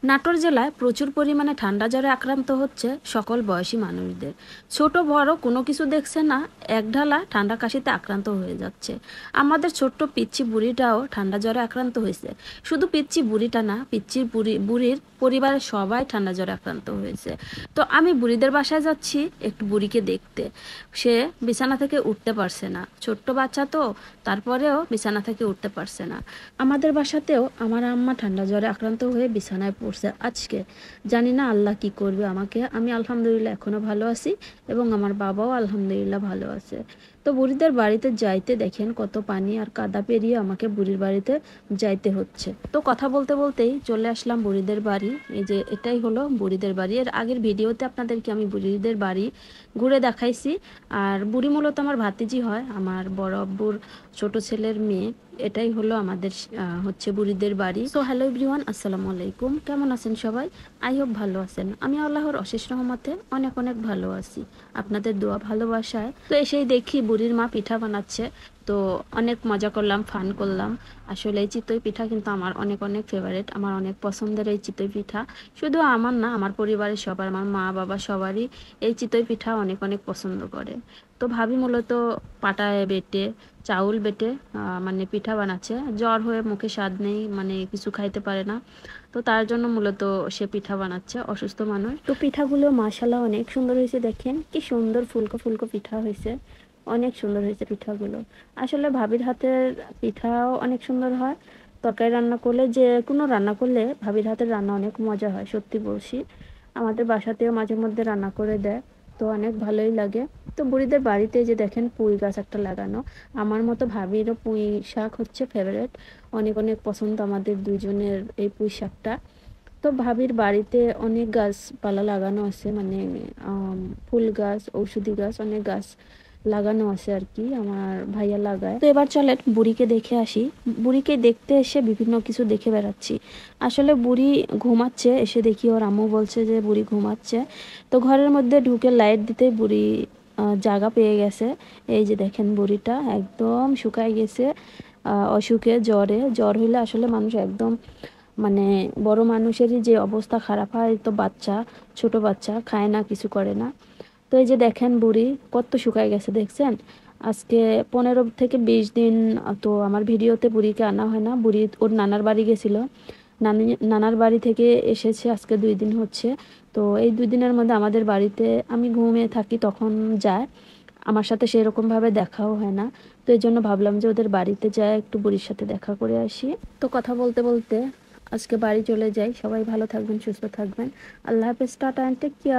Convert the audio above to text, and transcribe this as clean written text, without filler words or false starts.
নাটোর জেলায় প্রচুর পরিমাণে ঠান্ডা জ্বরে আক্রান্ত হচ্ছে সকল বয়সী মানুষদের। ছোট বড় কোনো কিছু দেখছে না, একঢালা ঠান্ডা কাশিতে আক্রান্ত হয়ে যাচ্ছে। আমাদের ছোট্ট পিচ্চি বুড়িটাও ঠান্ডা জ্বরে আক্রান্ত হয়েছে। শুধু পিচ্চি বুড়িটা না, পিচ্চি বুড়ির পরিবারের সবাই ঠান্ডা জ্বরে আক্রান্ত হয়েছে। তো আমি বুড়িদের বাসায় যাচ্ছি একটু বুড়িকে দেখতে। সে বিছানা থেকে উঠতে পারছে না, ছোট্ট বাচ্চা তো, তারপরেও বিছানা থেকে উঠতে পারছে না। আমাদের বাসাতেও আমার আম্মা ঠান্ডা জ্বরে আক্রান্ত হয়ে বিছানায় পড়ছে আজকে। জানি না আল্লাহ কি করবে আমাকে। আমি আলহামদুলিল্লাহ এখনো ভালো আছি এবং আমার বাবাও আলহামদুলিল্লাহ ভালো আছে। তো বুড়িদের বাড়িতে যাইতে দেখেন কত পানি আর কাদা পেরিয়ে আমাকে বুড়ির বাড়িতে যাইতে হচ্ছে। তো কথা বলতে বলতেই চলে আসলাম বুড়িদের বাড়ি। এই যে এটাই হলো বুড়িদের বাড়ি। এর আগের ভিডিওতে আপনাদেরকে আমি বুড়িদের বাড়ি ঘুরে দেখাইছি। আর বুড়ি মূলত আমার ভাতিজি হয়, আমার বড় আব্বুর ছোট ছেলের মেয়ে। এটাই হলো আমাদের হচ্ছে বুড়িদের বাড়ি। সো হ্যালো এভরিওয়ান, আসসালামু আলাইকুম। কেমন আছেন সবাই? আই হোপ ভালো আছেন। আমি আল্লাহর অশেষ রহমতে অনেক অনেক ভালো আছি, আপনাদের দোয়া ভালোবাসায়। তো এসেই দেখি বুড়ির মা পিঠা বানাচ্ছে। তো অনেক মজা করলাম, ফান করলাম। আসলে এই চিতই পিঠা কিন্তু আমার অনেক অনেক ফেভারিট, আমার অনেক পছন্দের এই চিতই পিঠা। শুধু আমার না, আমার পরিবারের সবার, আমার মা বাবা সবারই এই চিতই পিঠা অনেক অনেক পছন্দ করে। তো ভাবি মূলত পাটায় বেটে, চাউল বেটে মানে পিঠা বানাচ্ছে। জ্বর হয়ে মুখে স্বাদ নেই, মানে কিছু খাইতে পারে না। তো তার জন্য মূলত সে পিঠা বানাচ্ছে, অসুস্থ মানুষ। তো পিঠাগুলো মাশাআল্লাহ অনেক সুন্দর হয়েছে। দেখেন কি সুন্দর ফুলকো ফুলকো পিঠা হয়েছে, অনেক সুন্দর হয়েছে পিঠাগুলো। আসলে ভাবির হাতের পিঠাও অনেক সুন্দর হয়। তরকারি রান্না করলে, যে কোনো রান্না করলে ভাবির হাতের রান্না অনেক মজা হয়, সত্যি বলছি। আমাদের বাসাতেও মাঝে মধ্যে রান্না করে দেয়, তো অনেক ভালোই লাগে। তো বুড়িদের বাড়িতে যে দেখেন পুঁই গাছ একটা লাগানো। আমার মতো ভাবিরও পুঁই শাক হচ্ছে ফেভারেট, অনেক অনেক পছন্দ আমাদের দুইজনের এই পুঁই শাকটা। তো ভাবির বাড়িতে অনেক গাছপালা লাগানো আছে, মানে ফুল গাছ, ঔষধি গাছ, অনেক গাছ লাগানো আছে আর কি, আমার ভাইয়া লাগায়। তো এবার চলেন বুড়িকে দেখে আসি। বুড়িকে দেখতে এসে বিভিন্ন কিছু দেখে বেড়াচ্ছি। আসলে বুড়ি ঘুমাচ্ছে, এসে দেখি ওর আম্মু বলছে যে বুড়ি ঘুমাচ্ছে। তো ঘরের মধ্যে ঢুকে লাইট দিতে বুড়ি জায়গা পেয়ে গেছে। এই যে দেখেন বুড়িটা একদম শুকায় গেছে অসুখে, জ্বর হইলে আসলে মানুষ একদম, মানে বড় মানুষেরই যে অবস্থা খারাপ হয়, তো বাচ্চা, ছোট বাচ্চা খায় না, কিছু করে না। তো এই যে দেখেন বুড়ি কত শুকায় গেছে, দেখছেন? আজকে 15 থেকে 20 দিন। তো আমার ভিডিওতে বুড়িকে আনা হয় না, বুড়ি ওর নানার বাড়ি গেছিল। নানার বাড়ি থেকে এসেছে, আজকে 2 দিন হচ্ছে। তো এই 2 দিনের মধ্যে আমাদের বাড়িতে আমি ঘুমিয়ে থাকি, তখন যায়। আমার সাথে সেরকম ভাবে দেখাও হয় না। তো এই জন্য ভাবলাম যে ওদের বাড়িতে যায় একটু বুড়ির সাথে দেখা করে আসি। তো কথা বলতে বলতে আজকে বাড়ি চলে যাই। সবাই ভালো থাকবেন, সুস্থ থাকবেন। আল্লাহ হাফেজ, টাটা, টেক কেয়ার।